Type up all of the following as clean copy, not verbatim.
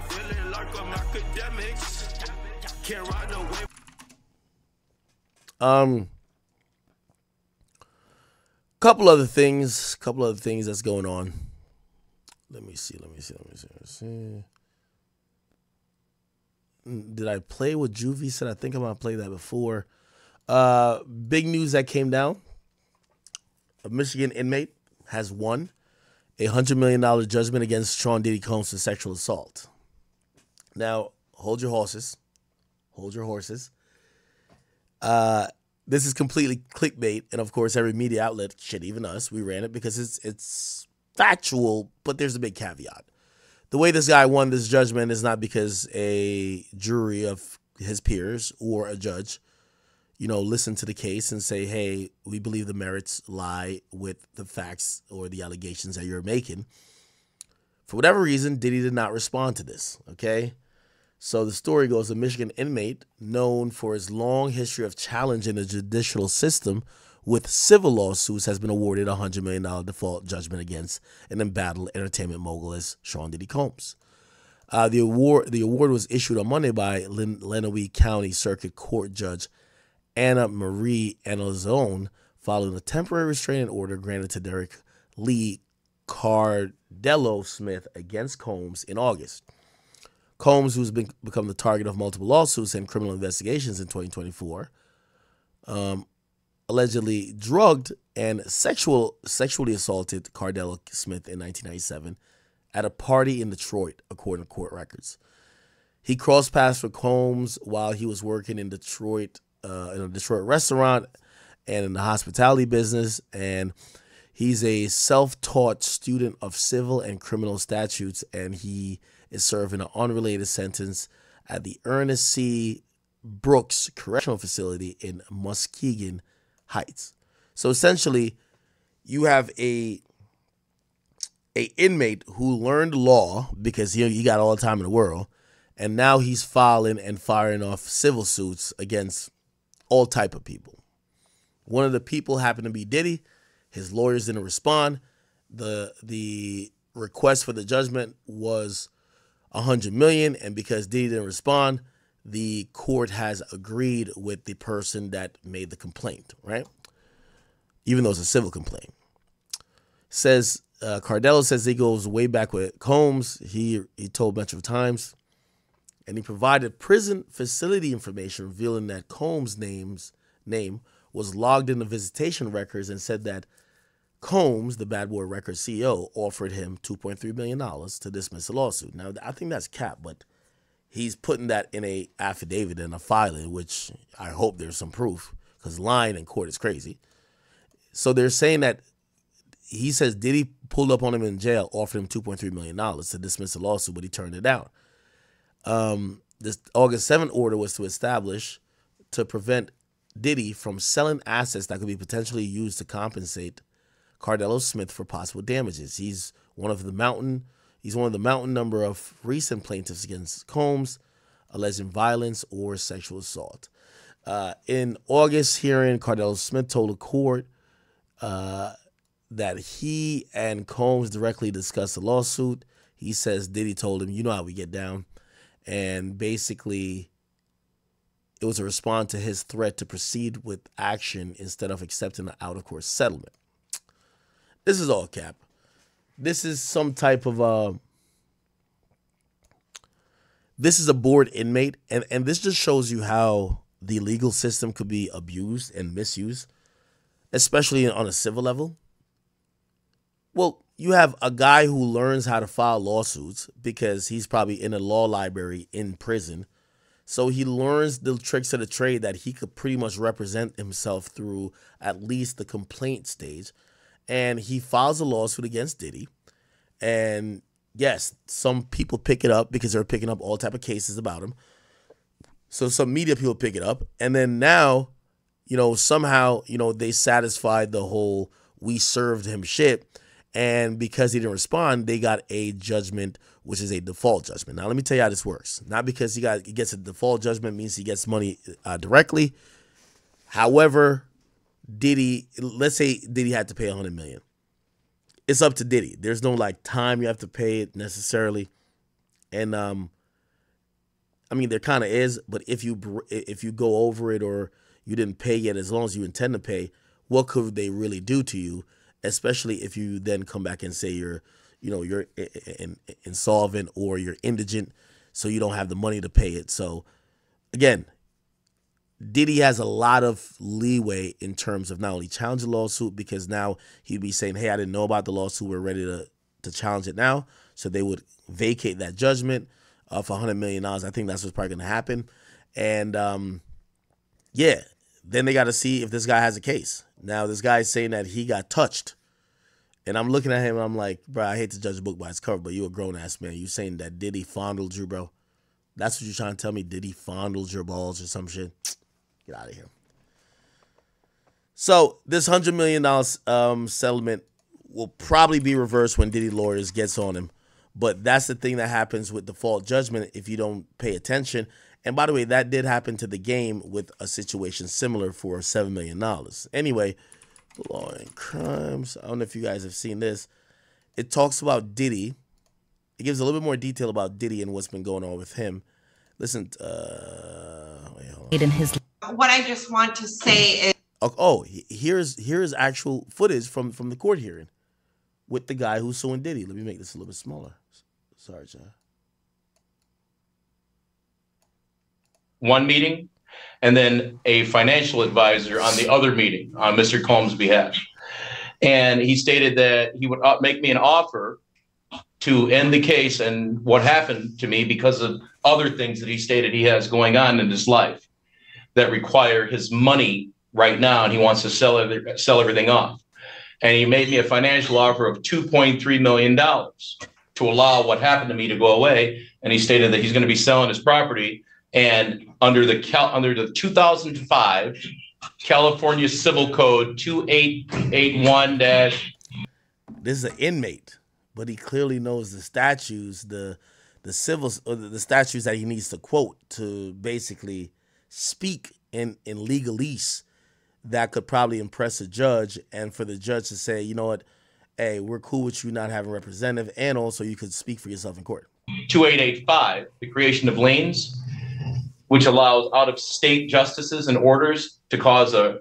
feeling like I'm academics. Can't ride no wave. Couple other things that's going on. Let me see. Did I play what Juvie said? I think I'm gonna play that before. Big news that came down. A Michigan inmate has won a $100 million judgment against Sean Diddy Combs for sexual assault. Now, hold your horses. This is completely clickbait, and of course, every media outlet, shit, even us, we ran it because it's factual, but there's a big caveat. The way this guy won this judgment is not because a jury of his peers or a judge, listen to the case and say, hey, we believe the merits lie with the facts or the allegations that you're making. For whatever reason, Diddy did not respond to this, okay? So the story goes, a Michigan inmate known for his long history of challenging the judicial system with civil lawsuits has been awarded a $100 million default judgment against an embattled entertainment mogul as Sean Diddy Combs. The award was issued on Monday by Lenawee County Circuit Court Judge Anna Marie Anozone following a temporary restraining order granted to Derek Lee Cardello Smith against Combs in August. Combs, who's become the target of multiple lawsuits and criminal investigations in 2024, allegedly drugged and sexually assaulted Cardello Smith in 1997 at a party in Detroit, according to court records. He crossed paths with Combs while he was working in Detroit, in a Detroit restaurant and in the hospitality business, and he's a self-taught student of civil and criminal statutes, and he is serving an unrelated sentence at the Ernest C. Brooks Correctional Facility in Muskegon Heights. So essentially, you have a inmate who learned law because he got all the time in the world, and now he's filing and firing off civil suits against all type of people. One of the people happened to be Diddy. His lawyers didn't respond. The request for the judgment was $100 million, and because Diddy didn't respond, the court has agreed with the person that made the complaint, right? Even though it's a civil complaint. Says Cardello says he goes way back with Combs. He told Metro Times, and he provided prison facility information revealing that Combs' name was logged in the visitation records, and said that Combs, the Bad Boy Records CEO, offered him $2.3 million to dismiss the lawsuit. Now, I think that's cap, but he's putting that in a affidavit and a filing, which I hope there's some proof, because lying in court is crazy. So they're saying that he says Diddy pulled up on him in jail, offered him $2.3 million to dismiss the lawsuit, but he turned it down. This August 7th order was to prevent Diddy from selling assets that could be potentially used to compensate Cardello Smith for possible damages. He's one of the mountain number of recent plaintiffs against Combs, alleging violence or sexual assault. In August hearing, Cardello Smith told the court that he and Combs directly discussed the lawsuit. He says Diddy told him, you know how we get down. And basically, it was a response to his threat to proceed with action instead of accepting an out-of-court settlement. This is all cap. This is some type of this is a bored inmate, and this just shows you how the legal system could be abused and misused, especially on a civil level. Well, you have a guy who learns how to file lawsuits because he's probably in a law library in prison. So he learns the tricks of the trade that he could pretty much represent himself through at least the complaint stage. And he files a lawsuit against Diddy. And yes, some people pick it up because they're picking up all type of cases about him. So some media people pick it up. And then now, somehow, they satisfied the whole we served him shit. And because he didn't respond, they got a judgment, which is a default judgment. Now, let me tell you how this works. Not because he gets a default judgment means he gets money directly. However, let's say Diddy had to pay $100 million. It's up to Diddy. There's no time you have to pay it necessarily. And I mean, there kind of is, but if you go over it or you didn't pay yet, as long as you intend to pay, what could they really do to you? Especially if you then come back and say you're insolvent or you're indigent, so you don't have the money to pay it. So again, Diddy has a lot of leeway in terms of not only challenging the lawsuit, because now he'd be saying, hey, I didn't know about the lawsuit. We're ready to challenge it now. So they would vacate that judgment for $100 million. I think that's what's probably going to happen. And then they got to see if this guy has a case. Now, this guy's saying that he got touched. And I'm looking at him and I'm like, bro, I hate to judge a book by its cover, but you a grown-ass man. You saying that Diddy fondled you, bro? That's what you're trying to tell me? Diddy fondled your balls or some shit? Get out of here. So this $100 million settlement will probably be reversed when Diddy lawyers gets on him. But that's the thing that happens with default judgment if you don't pay attention. And by the way, that did happen to The Game with a situation similar for $7 million. Anyway, Law and Crimes. I don't know if you guys have seen this. It talks about Diddy. It gives a little bit more detail about Diddy and what's been going on with him. Listen, wait, hold on. What I just want to say is... here's actual footage from the court hearing with the guy who's suing Diddy. Let me make this a little bit smaller. Sorry, John. One meeting, and then a financial advisor on the other meeting on Mr. Combs' behalf. And he stated that he would make me an offer to end the case and what happened to me because of other things that he stated he has going on in his life that require his money right now, and he wants to sell everything off. And he made me a financial offer of $2.3 million to allow what happened to me to go away. And he stated that he's going to be selling his property. And under the 2005 California Civil Code 2881 this is an inmate, but he clearly knows the statutes, the statutes that he needs to quote to basically speak in legalese that could probably impress a judge, and for the judge to say, you know what, hey, we're cool with you not having a representative, and also you could speak for yourself in court. 2885, the creation of liens, which allows out-of-state justices and orders to cause a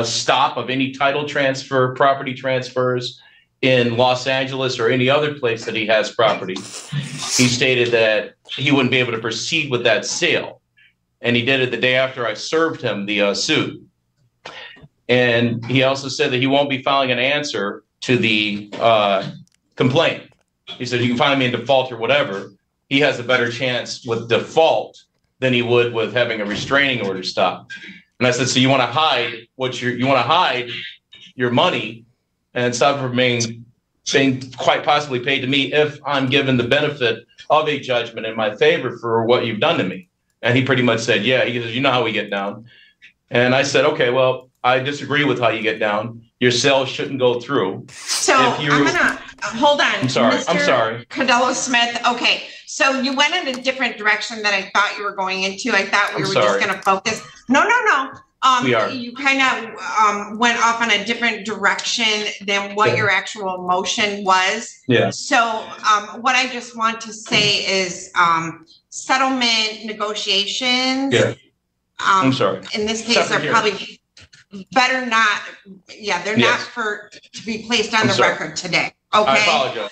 stop of any title transfer, property transfers in Los Angeles or any other place that he has property. He stated that he wouldn't be able to proceed with that sale. And he did it the day after I served him the suit. And he also said that he won't be filing an answer to the complaint. He said, you can find me in default or whatever. He has a better chance with default than he would with having a restraining order stop. And I said, so you want to hide you want to hide your money and stop from being quite possibly paid to me if I'm given the benefit of a judgment in my favor for what you've done to me. And he pretty much said, yeah. He says, you know how we get down. And I said, okay, well, I disagree with how you get down. Your sale shouldn't go through. So I'm gonna hold on. I'm sorry. Mr. I'm sorry. Cardelo Smith. Okay. So you went in a different direction than I thought you were going into. I thought we were just going to focus. No. We are. You kind of went off on a different direction than what your actual motion was. Yeah. So what I just want to say is settlement negotiations. Yeah. I'm sorry. In this case, they're probably better not. Yeah, they're not to be placed on the record today. Okay. I apologize.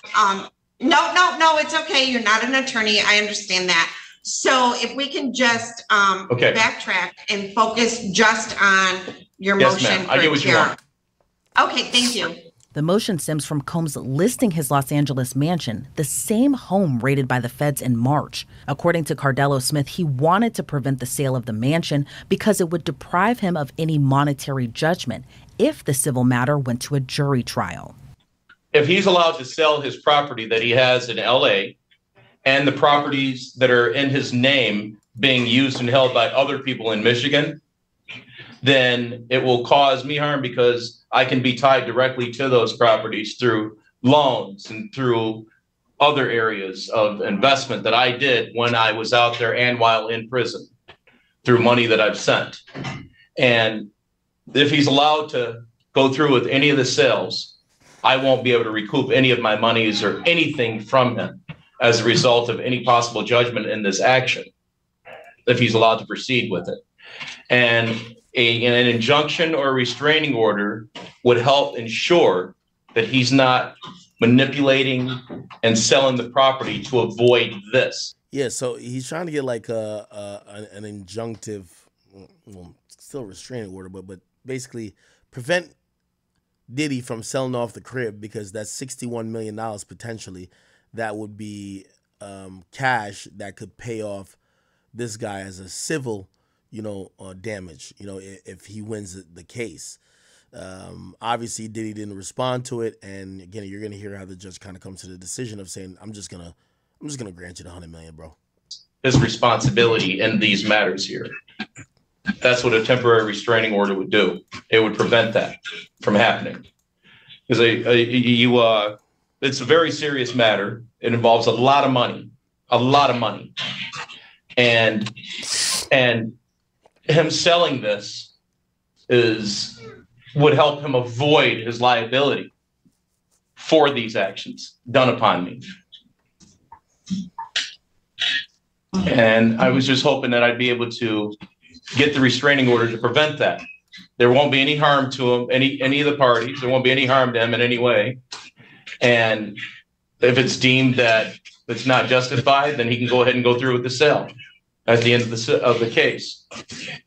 No, it's okay. You're not an attorney. I understand that. So if we can just backtrack and focus just on your motion. Ma'am. I get what you want. Okay, thank you. The motion stems from Combs listing his Los Angeles mansion, the same home raided by the feds in March. According to Cardelo Smith, he wanted to prevent the sale of the mansion because it would deprive him of any monetary judgment if the civil matter went to a jury trial. If he's allowed to sell his property that he has in LA and the properties that are in his name being used and held by other people in Michigan, then it will cause me harm because I can be tied directly to those properties through loans and through other areas of investment that I did when I was out there and while in prison through money that I've sent. And if he's allowed to go through with any of the sales, I won't be able to recoup any of my monies or anything from him. as a result of any possible judgment in this action, if he's allowed to proceed with it. And an injunction or a restraining order would help ensure that he's not manipulating and selling the property to avoid this. Yeah, so he's trying to get like an injunctive, well, still restraining order, but basically prevent Diddy from selling off the crib, because that's $61 million potentially. That would be cash that could pay off this guy as a civil, damage, if he wins the case. Obviously Diddy didn't respond to it, and again, you're gonna hear how the judge kind of comes to the decision of saying, I'm just gonna grant you the $100 million, bro. His responsibility in these matters here. That's what a temporary restraining order would do. It would prevent that from happening. Because it's a very serious matter. It involves a lot of money, and him selling this would help him avoid his liability for these actions done upon me. And I was just hoping that I'd be able to get the restraining order to prevent that. There won't be any harm to him, any of the parties. There won't be any harm to him in any way. And if it's deemed that it's not justified, then he can go ahead and go through with the sale at the end of the case.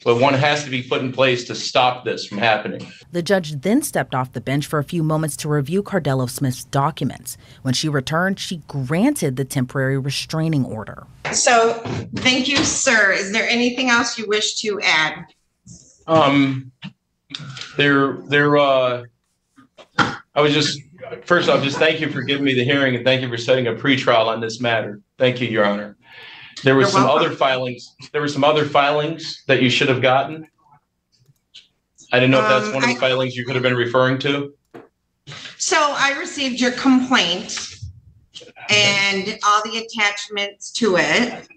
But one has to be put in place to stop this from happening. The judge then stepped off the bench for a few moments to review Cardelo Smith's documents. When she returned, she granted the temporary restraining order. So, thank you, sir. Is there anything else you wish to add? First off, just thank you for giving me the hearing, and thank you for setting a pretrial on this matter. Thank you, Your Honor. There were some other filings that you should have gotten. I didn't know if that's one of the filings you could have been referring to. So I received your complaint and all the attachments to it.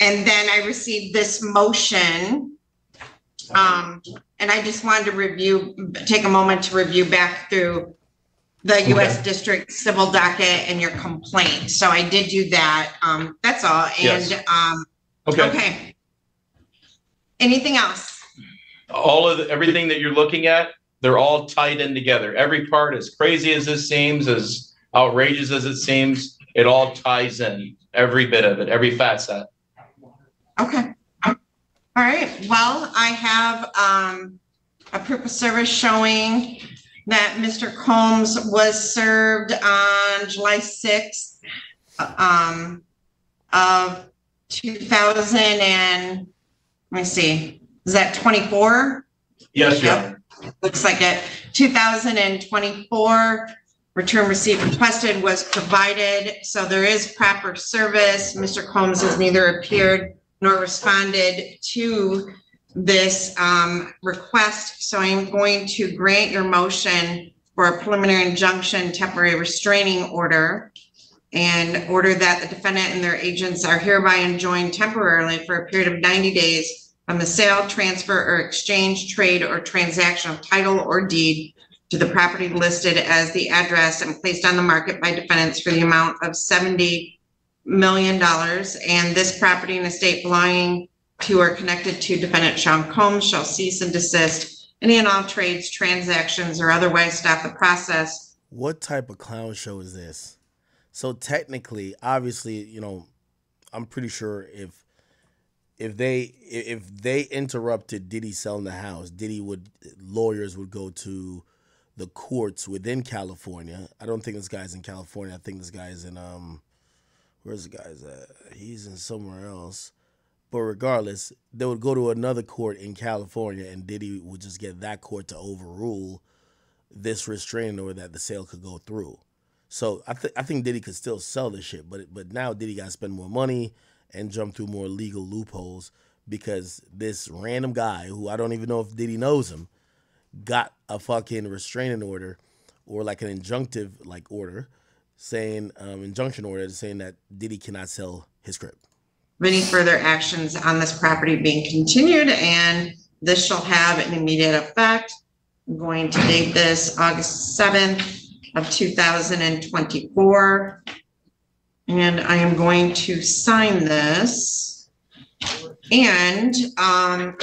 And then I received this motion. And I just wanted to take a moment to review back through the U.S. District Civil Docket and your complaint. So I did do that. That's all. And yes. Okay. Anything else? Everything that you're looking at, they're all tied in together. Every part, as crazy as this seems, as outrageous as it seems, it all ties in. Every bit of it, every facet. Okay. All right. Well, I have a proof of service showing that Mr. Combs was served on July 6th of 2000 and, let me see, is that 24? Yes, yeah. Looks like it. 2024, return receipt requested was provided. So there is proper service. Mr. Combs has neither appeared nor responded to this request. So I'm going to grant your motion for a preliminary injunction temporary restraining order and order that the defendant and their agents are hereby enjoined temporarily for a period of 90 days from the sale, transfer, or exchange, trade, or transaction of title or deed to the property listed as the address and placed on the market by defendants for the amount of $70 million. And this property and estate belonging to or connected to defendant Sean Combs shall cease and desist any and all trades, transactions, or otherwise stop the process. What type of clown show is this? So technically, obviously, I'm pretty sure if they interrupted Diddy selling the house, lawyers would go to the courts within California. I don't think this guy's in California. I think this guy's in where's the guy's at? He's in somewhere else. But regardless, they would go to another court in California, and Diddy would just get that court to overrule this restraining order that the sale could go through. So I think Diddy could still sell this shit, but now Diddy got to spend more money and jump through more legal loopholes because this random guy, who I don't even know if Diddy knows him, got a fucking restraining order or like an injunctive order saying, injunction order saying that Diddy cannot sell his crib. Any further actions on this property being continued, and this shall have an immediate effect. I'm going to date this August 7th of 2024. And I am going to sign this. And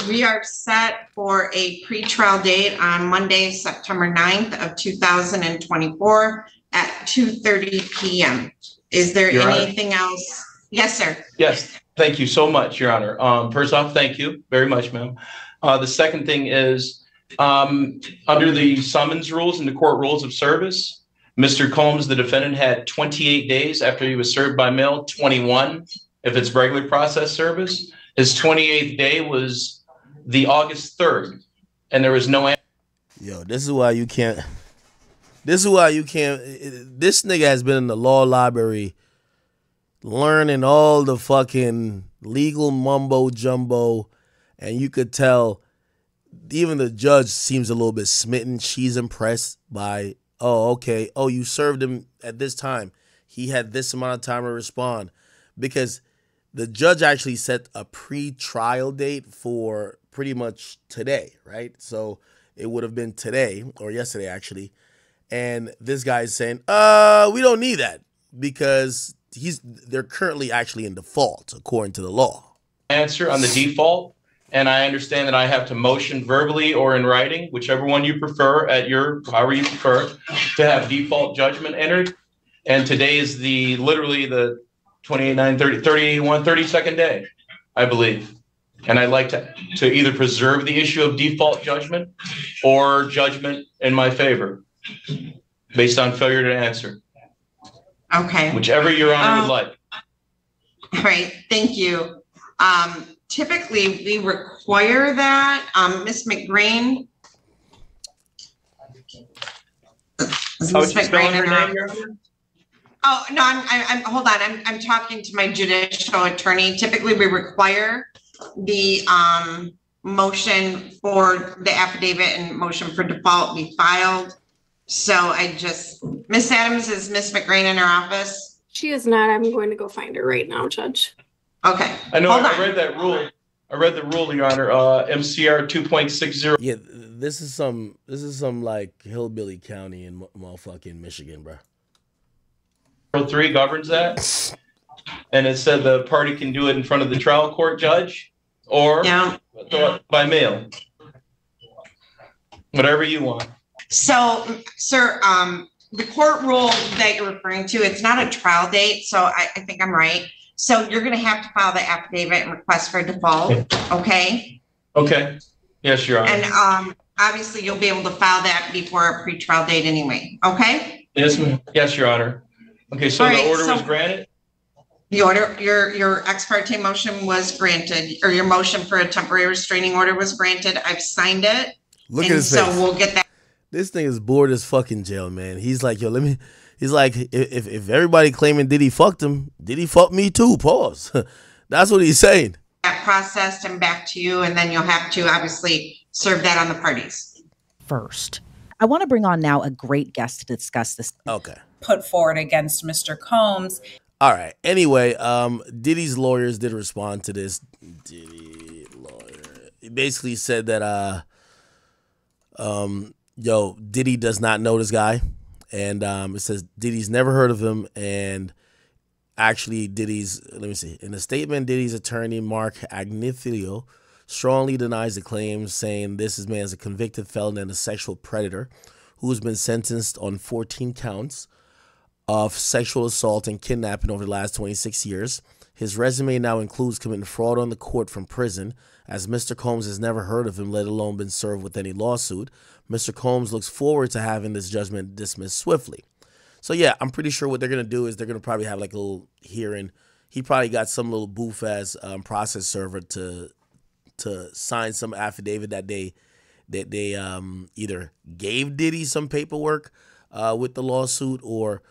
we are set for a pretrial date on Monday, September 9th of 2024 at 2:30 p.m. Is there Your Honor? anything else? Yes, sir. Yes, thank you so much, Your Honor. First off, thank you very much, ma'am. The second thing is, under the summons rules and the court rules of service, Mr. Combs, the defendant, had 28 days after he was served by mail, 21 if it's regular process service. His 28th day was the August 3rd, and there was no answer. Yo, this is why you can't. This nigga has been in the law library learning all the fucking legal mumbo jumbo, and you could tell even the judge seems a little bit smitten. She's impressed by, oh, okay, oh, you served him at this time. He had this amount of time to respond, because the judge actually set a pre-trial date for pretty much today, right? So it would have been today or yesterday, actually. And this guy is saying, we don't need that because they're currently actually in default according to the law. Answer on the default, and I understand that I have to motion verbally or in writing, whichever one you prefer, however you prefer, to have default judgment entered. And today is literally the 32nd day, I believe. And I'd like to either preserve the issue of default judgment or judgment in my favor based on failure to answer. Okay. Whichever Your Honor would like. All right. Thank you. Typically, we require that. Ms. McGrain. How would you spell her name, Your Honor? Oh, no, I'm hold on. I'm talking to my judicial attorney. Typically, we require the motion for the affidavit and motion for default be filed. So Ms. Adams, is Ms. McGrain in her office? She is not. I'm going to go find her right now, Judge. Okay. I know. I read that rule. I read the rule, Your Honor. MCR 2.60. Yeah, this is some like hillbilly county in motherfucking Michigan, bro. 3 governs that, and it said the party can do it in front of the trial court judge or by mail, whatever you want. So, sir, the court rule that you're referring to, it's not a trial date, so I think I'm right. So you're going to have to file the affidavit and request for default, okay? Okay. Yes, Your Honor. And obviously, you'll be able to file that before a pretrial date anyway, okay? Yes, ma'am. Yes, Your Honor. Okay, so the order was granted? The order, your ex parte motion was granted, or your motion for a temporary restraining order was granted. I've signed it. Look at his face. So we'll get that. This thing is bored as fucking jail, man. He's like, yo, he's like, if everybody claiming Diddy fucked him, Diddy fucked me too, pause. That's what he's saying. That processed and back to you, and then you'll have to obviously serve that on the parties. First, I want to bring on now a great guest to discuss this. Okay. Put forward against Mr. Combs. All right. Anyway, Diddy's lawyers did respond to this. Diddy lawyer. He basically said that Diddy does not know this guy. And it says Diddy's never heard of him. And actually, in a statement, Diddy's attorney, Mark Agnifilo, strongly denies the claims, saying this man is a convicted felon and a sexual predator who's been sentenced on 14 counts of sexual assault and kidnapping over the last 26 years. His resume now includes committing fraud on the court from prison, as Mr. Combs has never heard of him, let alone been served with any lawsuit. Mr. Combs looks forward to having this judgment dismissed swiftly. So yeah, I'm pretty sure what they're going to do is they're going to probably have like a little hearing. He probably got some little boof-ass process server to sign some affidavit that they either gave Diddy some paperwork with the lawsuit, or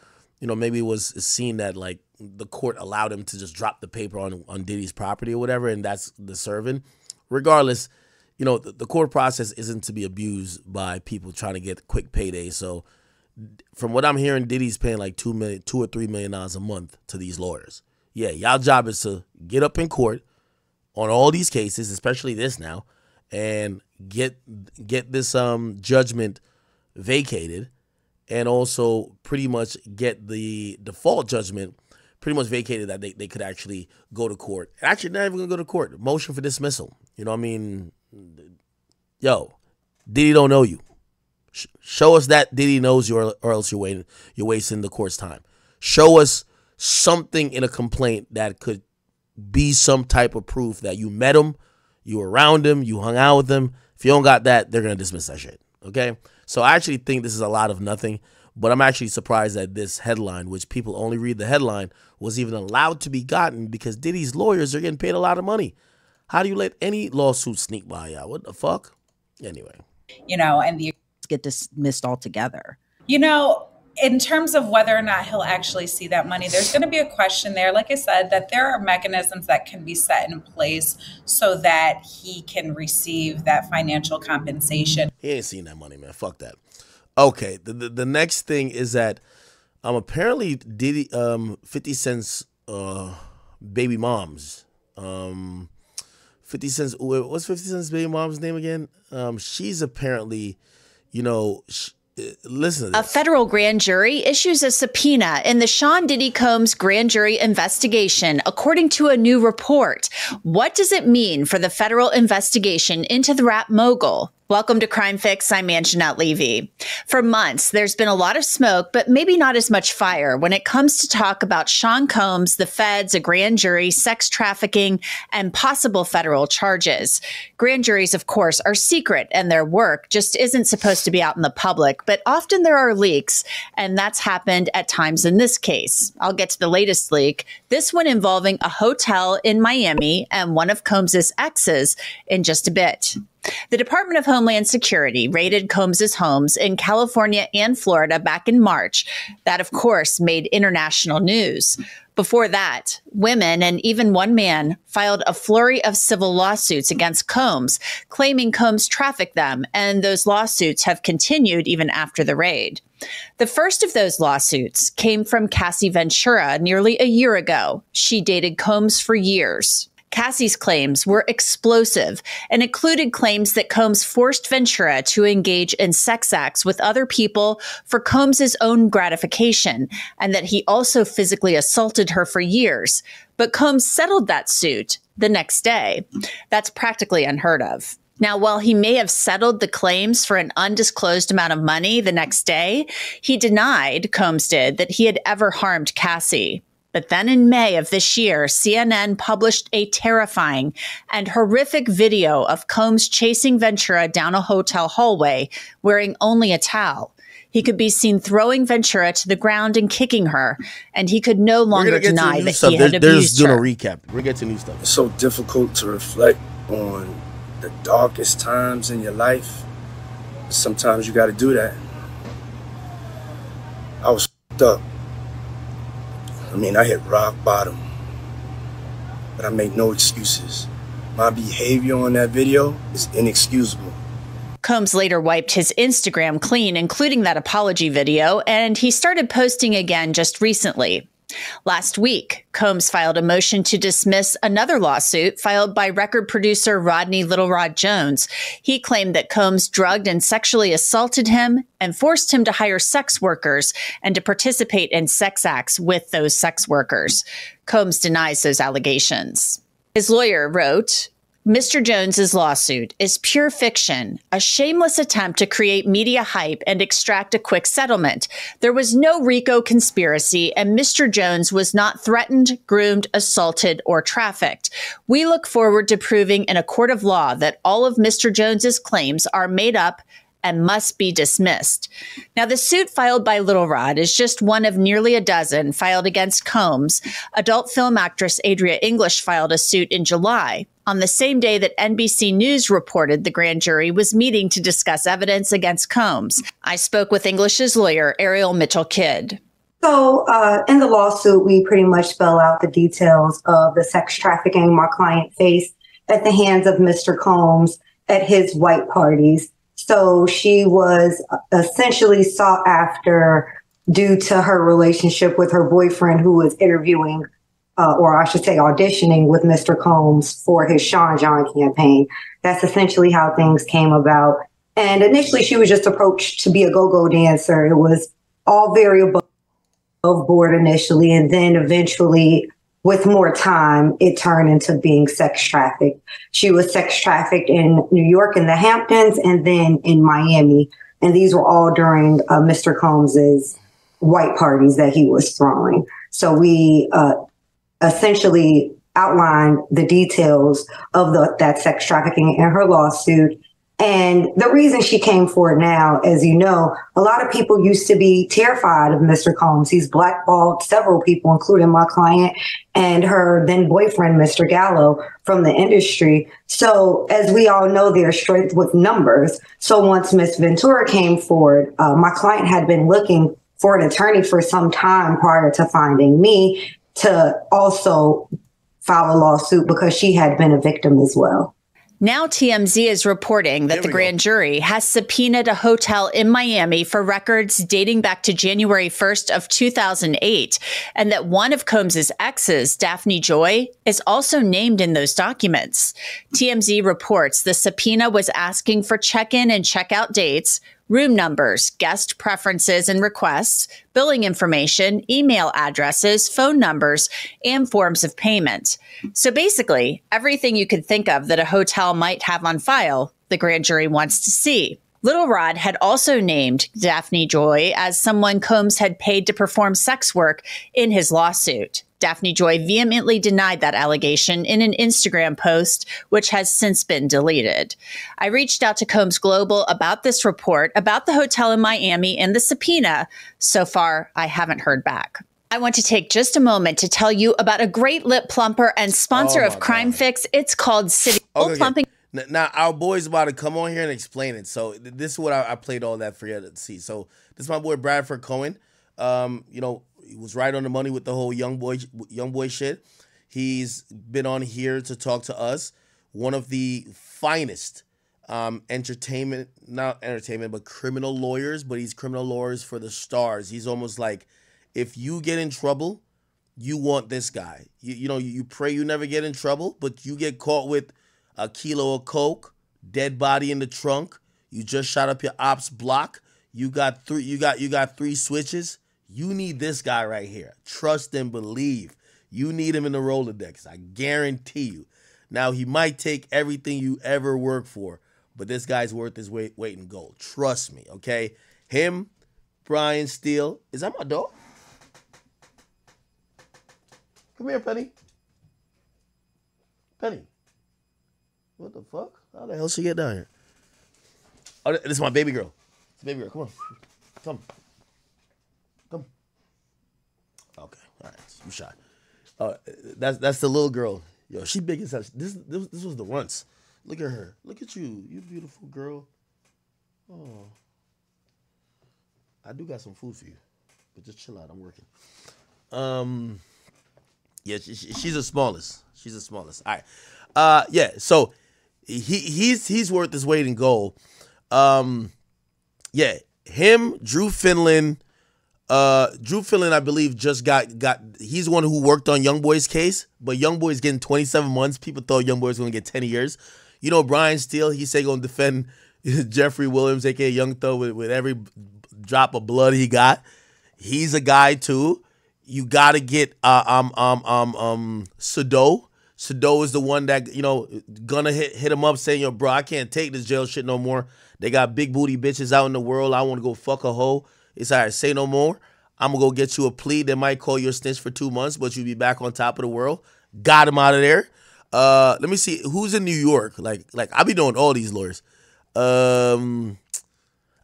maybe it was seen that like the court allowed him to just drop the paper on Diddy's property or whatever, and that's the serving. Regardless, the court process isn't to be abused by people trying to get quick paydays. So from what I'm hearing, Diddy's paying like $2 or $3 million a month to these lawyers. Yeah, y'all job is to get up in court on all these cases, especially this now, and get this judgment vacated, and also pretty much get the default judgment pretty much vacated that they could actually go to court. Actually, not even going to go to court. Motion for dismissal. You know what I mean? Yo, Diddy don't know you. Show us that Diddy knows you, or else you're wasting the court's time. Show us something in a complaint that could be some type of proof that you met him, you were around him, you hung out with him. If you don't got that, they're going to dismiss that shit. Okay? So I actually think this is a lot of nothing, but I'm actually surprised that this headline, which people only read the headline, was even allowed to be gotten because Diddy's lawyers are getting paid a lot of money. How do you let any lawsuit sneak by you? What the fuck? Anyway. And the get dismissed altogether. In terms of whether or not he'll actually see that money, there's going to be a question there. Like I said, that there are mechanisms that can be set in place so that he can receive that financial compensation. He ain't seen that money, man. Fuck that. Okay, the next thing is that apparently Diddy 50 Cent's baby moms. 50 Cent's, what's 50 Cent's baby mom's name again? She's apparently, listen to this. A federal grand jury issues a subpoena in the Sean Diddy Combs grand jury investigation, according to a new report. What does it mean for the federal investigation into the rap mogul? Welcome to Crime Fix. I'm Anjanette Levy. For months, there's been a lot of smoke, but maybe not as much fire when it comes to talk about Sean Combs, the feds, a grand jury, sex trafficking, and possible federal charges. Grand juries, of course, are secret, and their work just isn't supposed to be out in the public, but often there are leaks, and that's happened at times in this case. I'll get to the latest leak, this one involving a hotel in Miami and one of Combs's exes in just a bit. The Department of Homeland Security raided Combs's homes in California and Florida back in March. That, of course, made international news. Before that, women and even one man filed a flurry of civil lawsuits against Combs, claiming Combs trafficked them, and those lawsuits have continued even after the raid. The first of those lawsuits came from Cassie Ventura nearly a year ago. She dated Combs for years. Cassie's claims were explosive and included claims that Combs forced Ventura to engage in sex acts with other people for Combs's own gratification, and that he also physically assaulted her for years. But Combs settled that suit the next day. That's practically unheard of. Now, while he may have settled the claims for an undisclosed amount of money the next day, he denied, Combs did, that he had ever harmed Cassie. But then in May of this year, CNN published a terrifying and horrific video of Combs chasing Ventura down a hotel hallway, wearing only a towel. He could be seen throwing Ventura to the ground and kicking her, and he could no longer deny that he had abused her. They're just doing a recap. We're getting to new stuff. It's so difficult to reflect on the darkest times in your life. Sometimes you got to do that. I was f***ed up. I hit rock bottom, but I make no excuses. My behavior on that video is inexcusable. Combs later wiped his Instagram clean, including that apology video, and he started posting again just recently. Last week, Combs filed a motion to dismiss another lawsuit filed by record producer Rodney Little Rod Jones. He claimed that Combs drugged and sexually assaulted him and forced him to hire sex workers and to participate in sex acts with those sex workers. Combs denies those allegations. His lawyer wrote, Mr. Jones's lawsuit is pure fiction, a shameless attempt to create media hype and extract a quick settlement. There was no RICO conspiracy, and Mr. Jones was not threatened, groomed, assaulted, or trafficked. We look forward to proving in a court of law that all of Mr. Jones's claims are made up and must be dismissed. Now, the suit filed by Little Rod is just one of nearly a dozen filed against Combs. Adult film actress Adria English filed a suit in July, on the same day that NBC News reported the grand jury was meeting to discuss evidence against Combs. I spoke with English's lawyer, Ariel Mitchell-Kidd. So in the lawsuit, we pretty much spell out the details of the sex trafficking my client faced at the hands of Mr. Combs at his white parties. So she was essentially sought after due to her relationship with her boyfriend, who was interviewing, or I should say auditioning with Mr. Combs for his Sean John campaign. That's essentially how things came about. And initially she was just approached to be a go-go dancer. It was all very above of board initially, and then eventually, with more time, it turned into being sex trafficked. She was sex trafficked in New York in the Hamptons and then in Miami. And these were all during Mr. Combs's white parties that he was throwing. So we essentially outlined the details of that sex trafficking in her lawsuit. And the reason she came forward now, as you know, a lot of people used to be terrified of Mr. Combs. He's blackballed several people, including my client and her then boyfriend, Mr. Gallo, from the industry. So as we all know, there's strength with numbers. So once Ms. Ventura came forward, my client had been looking for an attorney for some time prior to finding me to also file a lawsuit because she had been a victim as well. Now TMZ is reporting that the grand jury has subpoenaed a hotel in Miami for records dating back to January 1st of 2008, and that one of Combs's exes, Daphne Joy, is also named in those documents. TMZ reports the subpoena was asking for check-in and check-out dates, room numbers, guest preferences and requests, billing information, email addresses, phone numbers, and forms of payment. So basically, everything you could think of that a hotel might have on file, the grand jury wants to see. Little Rod had also named Daphne Joy as someone Combs had paid to perform sex work in his lawsuit. Daphne Joy vehemently denied that allegation in an Instagram post, which has since been deleted. I reached out to Combs Global about this report, about the hotel in Miami and the subpoena. So far, I haven't heard back. I want to take just a moment to tell you about a great lip plumper and sponsor of Crime Fix. It's called City Lip Plumping. Now, our boy's about to come on here and explain it. So this is what I played all that for you to see. So this is my boy Bradford Cohen. You know, he was right on the money with the whole young boy shit. He's been on here to talk to us. One of the finest not entertainment, but criminal lawyers. But he's criminal lawyers for the stars. He's almost like, if you get in trouble, you want this guy. You pray you never get in trouble, but you get caught with a kilo of coke, dead body in the trunk. You just shot up your ops block. You got three switches. You need this guy right here. Trust and believe. You need him in the Rolodex. I guarantee you. Now, he might take everything you ever worked for, but this guy's worth his weight in gold. Trust me, okay? Him, Brian Steele. Is that my dog? Come here, Penny. Penny. What the fuck? How the hell she get down here? Oh, this is my baby girl. It's a baby girl. Come on. Come. Okay. All right. You shy. That's the little girl. Yo, she big as hell. This was the once. Look at her. Look at you. You beautiful girl. Oh. I do got some food for you. But just chill out. I'm working. Yeah, she's the smallest. She's the smallest. All right. Yeah, so he's worth his weight in gold. Yeah, him, Drew Finland. Drew Finland, I believe, just got. He's the one who worked on Youngboy's case, but Youngboy's getting 27 months. People thought Youngboy was going to get 10 years. You know, Brian Steele, he said going to defend Jeffrey Williams, aka Young Thug, with every drop of blood he got. He's a guy too. You got to get Sado. Sado is the one that, gonna hit him up saying, yo, bro, I can't take this jail shit no more. They got big booty bitches out in the world. I want to go fuck a hoe. It's all right, say no more. I'm going to go get you a plea. They might call you a snitch for 2 months, but you'll be back on top of the world. Got him out of there. Let me see. Who's in New York? Like I be knowing all these lawyers. I'm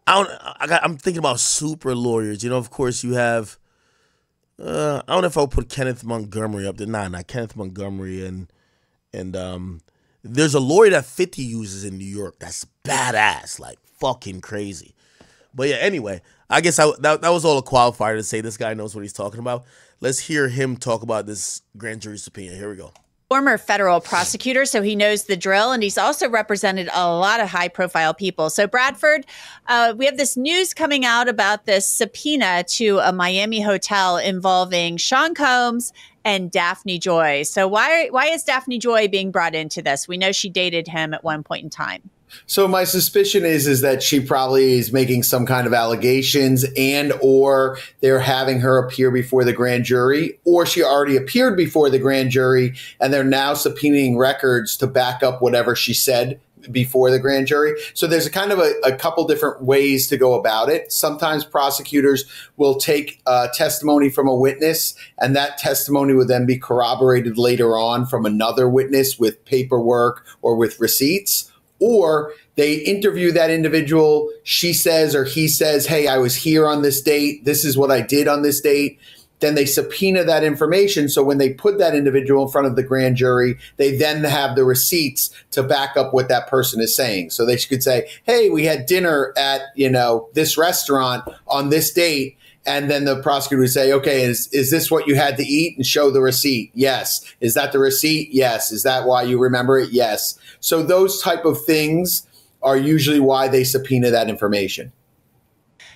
thinking about super lawyers. Of course you have, I don't know if I'll put Kenneth Montgomery up there. Nah, not Kenneth Montgomery. And there's a lawyer that 50 uses in New York. That's badass. Like fucking crazy. But yeah, anyway, I guess that was all a qualifier to say this guy knows what he's talking about. Let's hear him talk about this grand jury subpoena. Here we go. Former federal prosecutor, so he knows the drill, and he's also represented a lot of high-profile people. So, Bradford, we have this news coming out about this subpoena to a Miami hotel involving Sean Combs and Daphne Joy. So why is Daphne Joy being brought into this? We know she dated him at one point in time. So my suspicion is that she probably is making some kind of allegations, and or they're having her appear before the grand jury, or she already appeared before the grand jury and they're now subpoenaing records to back up whatever she said before the grand jury. So there's a kind of a couple different ways to go about it. Sometimes prosecutors will take testimony from a witness, and that testimony will then be corroborated later on from another witness with paperwork or with receipts. Or they interview that individual. She says or he says, hey, I was here on this date. This is what I did on this date. Then they subpoena that information. So when they put that individual in front of the grand jury, they then have the receipts to back up what that person is saying. So they could say, hey, we had dinner at, this restaurant on this date. And then the prosecutor would say, okay, is this what you had to eat? And show the receipt. Yes. Is that the receipt? Yes. Is that why you remember it? Yes. So those type of things are usually why they subpoena that information.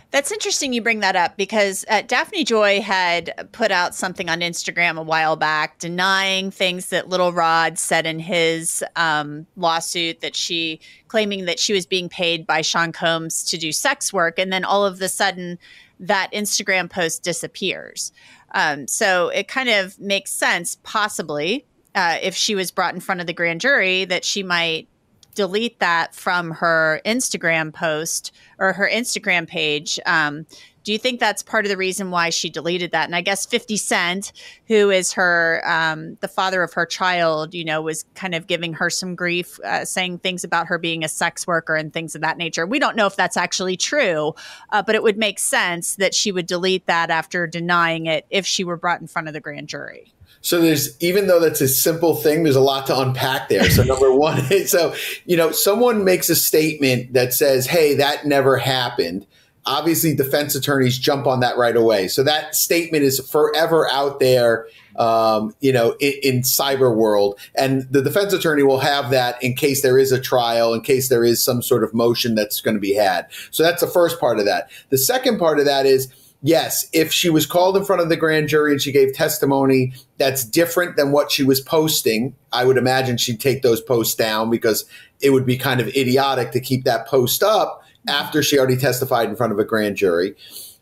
That's interesting you bring that up, because Daphne Joy had put out something on Instagram a while back denying things that Little Rod said in his lawsuit, that claiming that she was being paid by Sean Combs to do sex work. And then all of a sudden that Instagram post disappears. So it kind of makes sense, possibly, if she was brought in front of the grand jury, that she might delete that from her Instagram post or her Instagram page. Do you think that's part of the reason why she deleted that? And I guess 50 Cent, who is her, the father of her child, was kind of giving her some grief, saying things about her being a sex worker and things of that nature. We don't know if that's actually true, but it would make sense that she would delete that after denying it if she were brought in front of the grand jury. So even though that's a simple thing, there's a lot to unpack there. So number one is, someone makes a statement that says, hey, that never happened. Obviously, defense attorneys jump on that right away. So that statement is forever out there, in cyber world. And the defense attorney will have that in case there is a trial, in case there is some sort of motion that's going to be had. So that's the first part of that. The second part of that is, yes, if she was called in front of the grand jury and she gave testimony that's different than what she was posting, I would imagine she'd take those posts down, because it would be kind of idiotic to keep that post up after she already testified in front of a grand jury.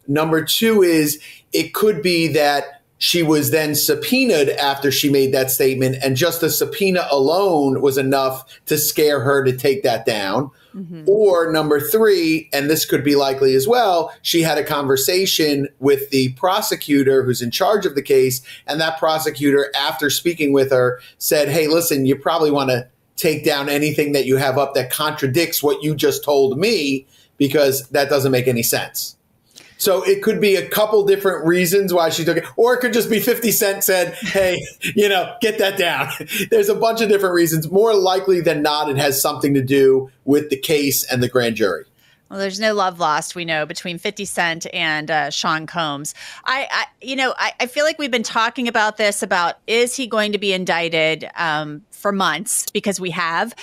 Number two is, it could be that she was then subpoenaed after she made that statement, and just the subpoena alone was enough to scare her to take that down. Mm-hmm. Or number three, and this could be likely as well, she had a conversation with the prosecutor who's in charge of the case, and that prosecutor, after speaking with her, said, hey, listen, you probably want to take down anything that you have up that contradicts what you just told me, because that doesn't make any sense. So it could be a couple different reasons why she took it, or it could just be 50 Cent said, hey, get that down. There's a bunch of different reasons. More likely than not, it has something to do with the case and the grand jury. Well, there's no love lost, we know, between 50 Cent and Sean Combs. I feel like we've been talking about this, about is he going to be indicted for months, because we have.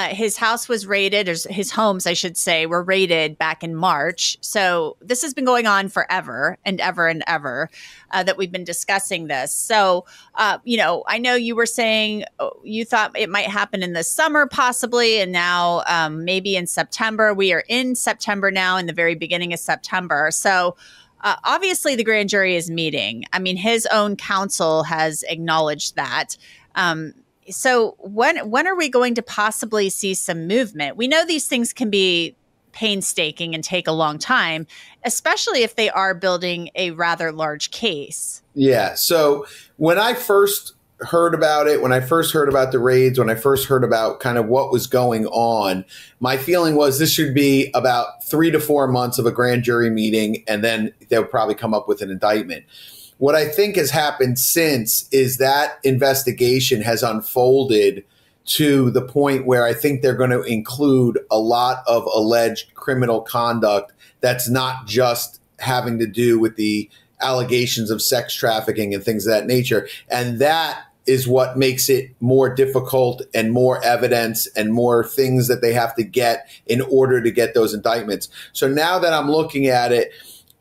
His house was raided, or his homes, I should say, were raided back in March. So this has been going on forever and ever and ever that we've been discussing this. So, I know you were saying you thought it might happen in the summer possibly, and now maybe in September. We are in September now, in the very beginning of September. So obviously the grand jury is meeting. I mean, his own counsel has acknowledged that. So when are we going to possibly see some movement? We know these things can be painstaking and take a long time, especially if they are building a rather large case. Yeah. So when I first heard about it, when I first heard about the raids, when I first heard about kind of what was going on, my feeling was this should be about 3 to 4 months of a grand jury meeting, and then they'll probably come up with an indictment. What I think has happened since is that investigation has unfolded to the point where I think they're going to include a lot of alleged criminal conduct that's not just having to do with the allegations of sex trafficking and things of that nature. And that is what makes it more difficult, and more evidence and more things that they have to get in order to get those indictments. So now that I'm looking at it,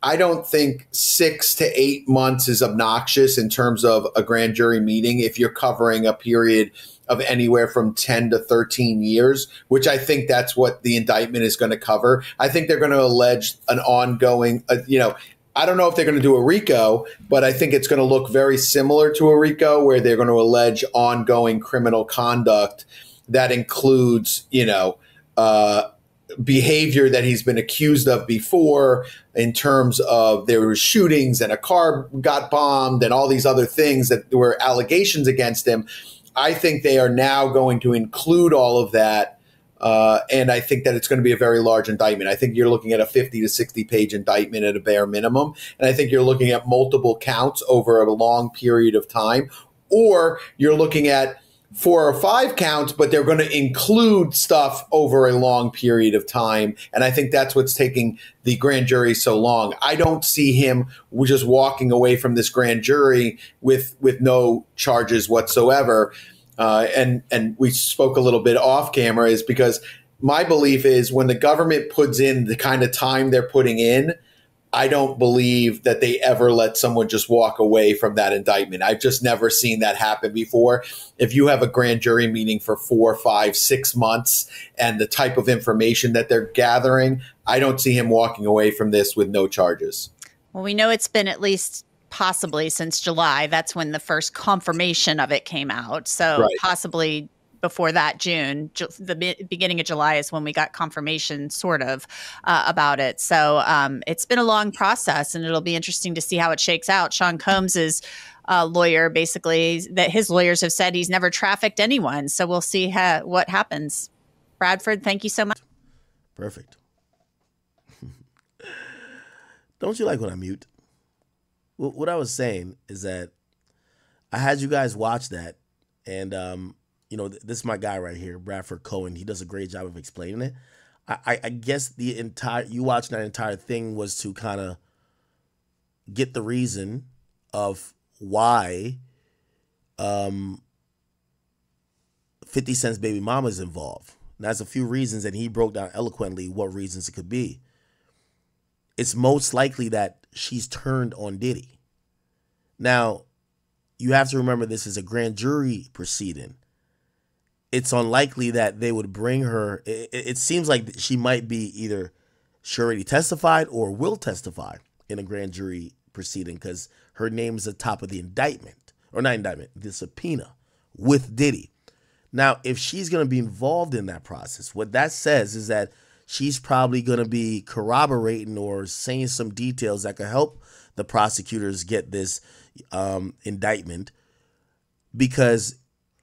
I don't think 6 to 8 months is obnoxious in terms of a grand jury meeting if you're covering a period of anywhere from 10 to 13 years, which I think that's what the indictment is going to cover. I think they're going to allege an ongoing, I don't know if they're going to do a RICO, but I think it's going to look very similar to a RICO, where they're going to allege ongoing criminal conduct that includes, behavior that he's been accused of before, in terms of there were shootings and a car got bombed and all these other things that were allegations against him. I think they are now going to include all of that. And I think that it's going to be a very large indictment. I think you're looking at a 50 to 60 page indictment at a bare minimum. And I think you're looking at multiple counts over a long period of time, or you're looking at 4 or 5 counts, but they're going to include stuff over a long period of time. And I think that's what's taking the grand jury so long. I don't see him just walking away from this grand jury with no charges whatsoever. And we spoke a little bit off camera, is because my belief is when the government puts in the kind of time they're putting in, I don't believe that they ever let someone just walk away from that indictment. I've just never seen that happen before. If you have a grand jury meeting for 4, 5, 6 months and the type of information that they're gathering, I don't see him walking away from this with no charges. Well, we know it's been at least possibly since July. That's when the first confirmation of it came out. So possibly before that, June, the beginning of July is when we got confirmation sort of about it. So it's been a long process, and it'll be interesting to see how it shakes out. Sean Combs's lawyer, basically, that his lawyers have said he's never trafficked anyone. So we'll see what happens. Bradford, thank you so much. Perfect. Don't you like when I mute? What I was saying is that I had you guys watch that, and this is my guy right here, Bradford Cohen. He does a great job of explaining it. I guess you watching that entire thing was to kind of get the reason of why 50 Cent's baby mama is involved. And there's a few reasons, and he broke down eloquently what reasons it could be. It's most likely that she's turned on Diddy. Now, you have to remember this is a grand jury proceeding. It's unlikely that they would bring her. It seems like she might be either she already testified or will testify in a grand jury proceeding, because her name is at the top of the indictment, or not indictment, the subpoena with Diddy. Now, if she's going to be involved in that process, what that says is that she's probably going to be corroborating or saying some details that could help the prosecutors get this indictment, because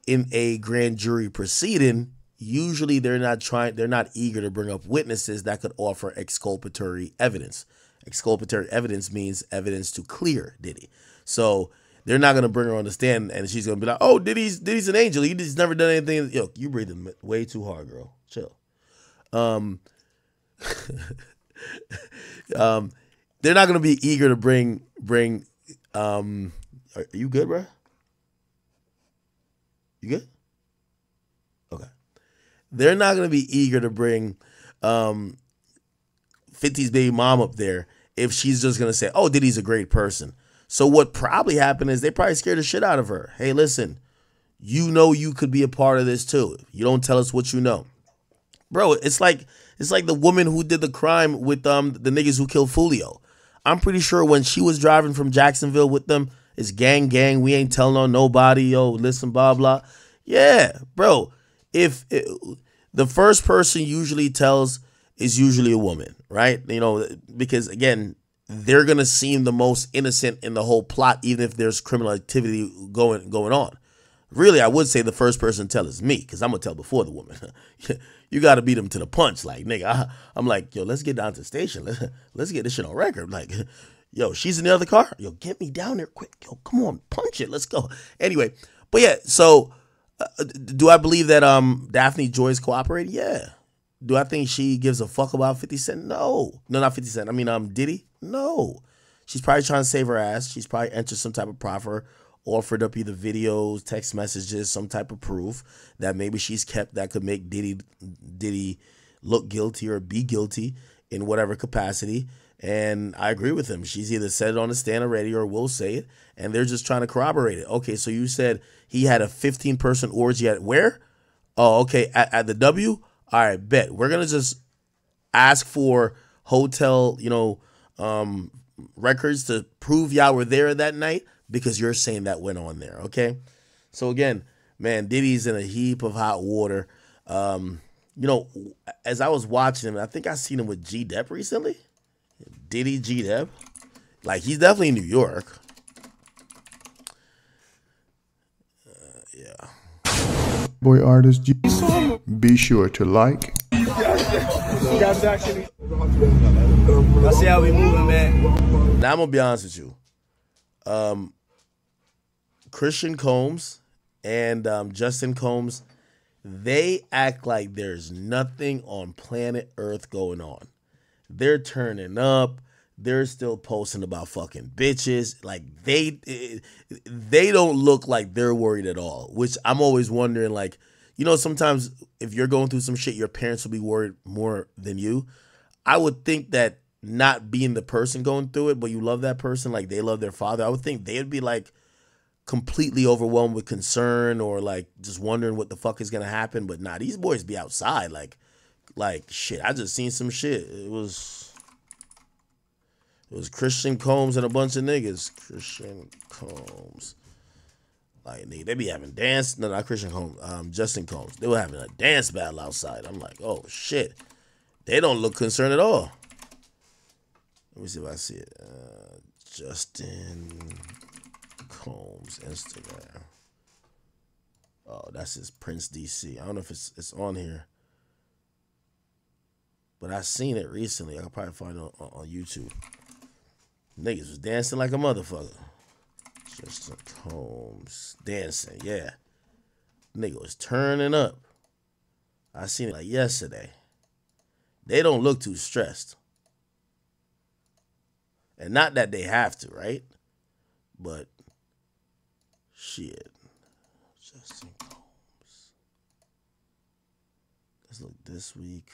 in a grand jury proceeding, usually they're not eager to bring up witnesses that could offer exculpatory evidence. Exculpatory evidence means evidence to clear Diddy. So they're not going to bring her on the stand and she's going to be like, oh, Diddy's an angel. He's never done anything. Yo, you breathing way too hard, girl. Chill. They're not going to be eager to bring are you good, bro? You good? Okay. They're not going to be eager to bring 50's baby mom up there if she's just going to say, oh, Diddy's a great person. So what probably happened is they probably scared the shit out of her. Hey, listen, you could be a part of this too. You don't tell us what you know. Bro, it's like the woman who did the crime with the niggas who killed Fulio. I'm pretty sure when she was driving from Jacksonville with them, it's gang, we ain't telling on nobody, yo, listen, blah, blah. Yeah, bro, if the first person usually tells is usually a woman, right? Because, again, they're going to seem the most innocent in the whole plot, even if there's criminal activity going on. Really, I would say the first person to tell is me, because I'm going to tell before the woman. You got to beat them to the punch. Like, nigga, I'm like, yo, let's get down to the station. Let's get this shit on record. Like, yo, she's in the other car. Yo, get me down there quick. Yo, come on, punch it. Let's go. Anyway, but yeah, so do I believe that Daphne Joy's cooperated? Yeah. Do I think she gives a fuck about 50 Cent? No. No, not 50 Cent. I mean, Diddy? No. She's probably trying to save her ass. She's probably entered some type of proffer, offered up either videos, text messages, some type of proof that maybe she's kept that could make Diddy look guilty or be guilty in whatever capacity. And I agree with him. She's either said it on the stand already or will say it, and they're just trying to corroborate it. Okay, so you said he had a 15-person orgy at where? Oh, okay, at the W? All right, bet. We're going to just ask for hotel, records to prove y'all were there that night because you're saying that went on there, okay? So again, man, Diddy's in a heap of hot water. As I was watching him, I think I seen him with G-Dep recently. Diddy G-Dep. Like, he's definitely in New York. Yeah. Boy artist G. Be sure to like. Let's see how we moving, man. Now I'm gonna be honest with you. Christian Combs and Justin Combs, they act like there's nothing on planet Earth going on. They're turning up. They're still posting about fucking bitches. Like they don't look like they're worried at all, which I'm always wondering, like, sometimes if you're going through some shit, your parents will be worried more than you. I would think that not being the person going through it, but you love that person like they love their father, I would think they'd be like completely overwhelmed with concern or like just wondering what the fuck is gonna happen. But nah, these boys be outside like shit. I just seen some shit. It was Christian Combs and a bunch of niggas. Christian Combs. Like, nigga, they be having dance. No, not Christian Combs. Justin Combs. They were having a dance battle outside. I'm like, oh shit. They don't look concerned at all. Let me see if I see it. Justin Combs Instagram. Oh, that's his Prince DC. I don't know if it's on here, but I seen it recently. I can probably find it on YouTube. Niggas was dancing like a motherfucker. Justin Combs dancing, yeah. Nigga was turning up. I seen it like yesterday. They don't look too stressed. And not that they have to, right? But shit. Justin Combs. Let's look this week.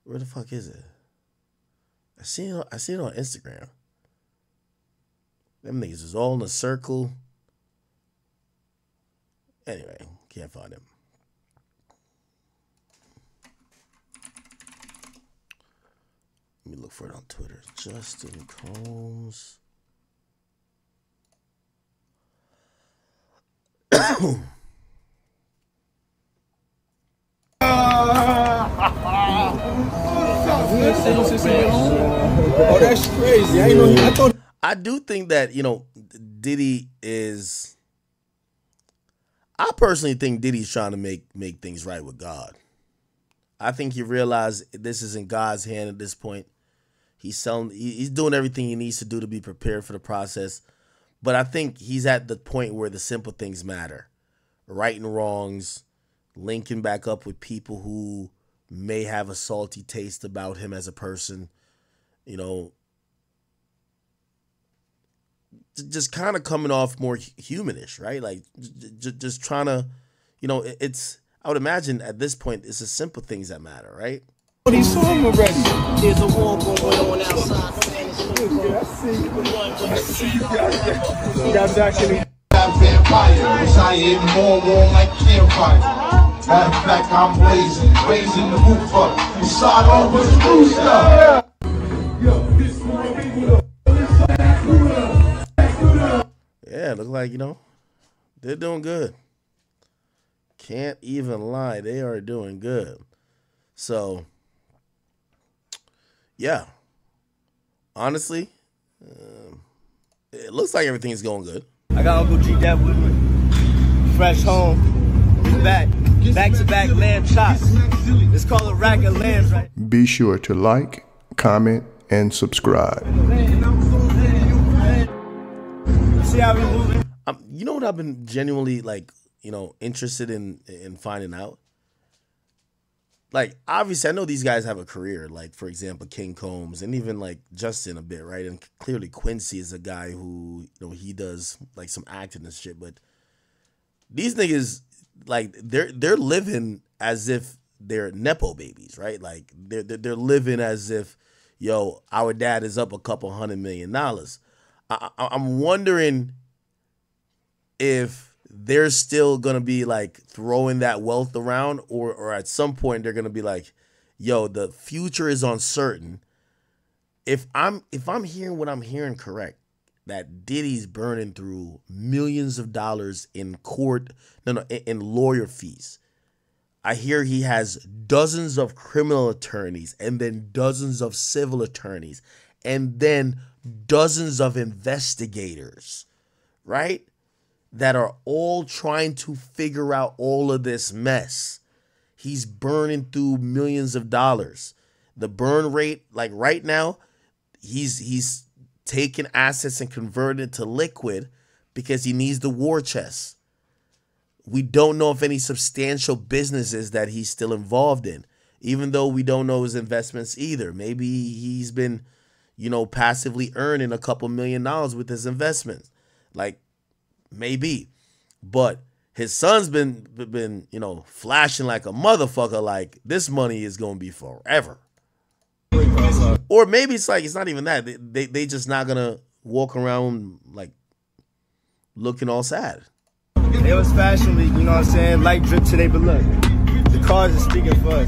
Where the fuck is it? I seen it on Instagram. Them niggas is all in a circle. Anyway, can't find him. Let me look for it on Twitter. Justin Combs. Oh, that's crazy. I do think that, Diddy is. I personally think Diddy's trying to make things right with God. I think he realized this is in God's hand at this point. He's doing everything he needs to do to be prepared for the process. But I think he's at the point where the simple things matter. Right and wrongs, linking back up with people who may have a salty taste about him as a person, just kind of coming off more humanish, right? Like just trying to, I would imagine at this point, it's the simple things that matter, right? He saw him already. There's a war going on outside. I see you guys actually vampires. I am more warm like campfire. Matter of fact, I'm raising the roof up. Inside all was rooster. Yeah, look like, they're doing good. Can't even lie. They are doing good. So, yeah. Honestly, it looks like everything's going good. I got Uncle G-Dep with me. Fresh home. Back to back lamb chops. It's called a rack of lambs, right? Be sure to like, comment, and subscribe. See how we moving? You know what I've been genuinely interested in finding out? Like, obviously, I know these guys have a career. Like, for example, King Combs and even like Justin a bit, right? And clearly Quincy is a guy who, he does like some acting and shit. But these niggas, like, they're living as if they're Nepo babies, right? Like, they're living as if yo, our dad is up a couple $100 million. I'm wondering if they're still going to be like throwing that wealth around, or at some point they're going to be like, yo, the future is uncertain. If I'm hearing what I'm hearing correct, that Diddy's burning through millions of dollars in in lawyer fees. I hear he has dozens of criminal attorneys and then dozens of civil attorneys and then dozens of investigators, right? That are all trying to figure out all of this mess. He's burning through millions of dollars. The burn rate, like right now, he's taking assets and converting it to liquid because he needs the war chest. We don't know of any substantial businesses that he's still involved in, even though we don't know his investments either. Maybe he's been, passively earning a couple $1 million with his investments. Like, maybe. But his son's been flashing like a motherfucker, like this money is going to be forever. Or maybe it's like, it's not even that. They just not going to walk around like looking all sad. It was Fashion Week, you know what I'm saying? Light drip today, but look, the cars are speaking for us.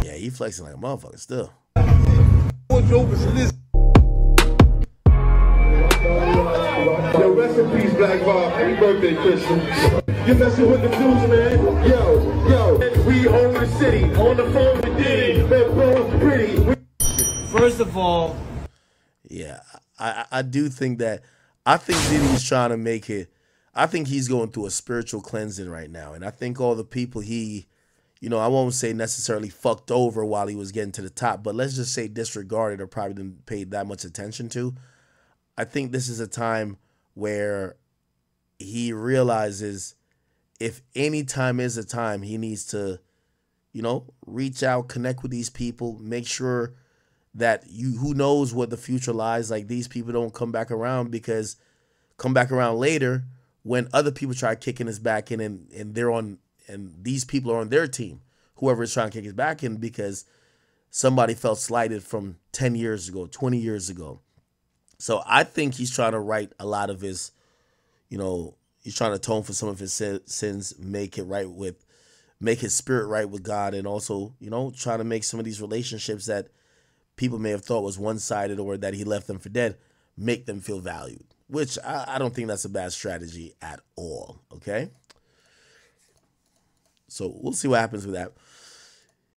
Yeah, he flexing like a motherfucker still. Yo, rest in peace, Black Bob. Happy birthday, Christian. You're messing with the news, man. Yo, we own the city. On the phone with Diddy. Bro, pretty. First of all, yeah, I do think that. I think Diddy's trying to make it. I think he's going through a spiritual cleansing right now. And I think all the people he, I won't say necessarily fucked over while he was getting to the top, but let's just say disregarded or probably didn't pay that much attention to. I think this is a time where he realizes if any time is a time, he needs to, reach out, connect with these people, make sure that who knows what the future lies. Like, these people don't come back around later when other people try kicking his back in and these people are on their team, whoever is trying to kick his back in because somebody felt slighted from 10 years ago, 20 years ago. So I think he's trying to right a lot of his, he's trying to atone for some of his sins, make his spirit right with God, and also, trying to make some of these relationships that people may have thought was one-sided or that he left them for dead, make them feel valued, which I don't think that's a bad strategy at all, okay? So we'll see what happens with that.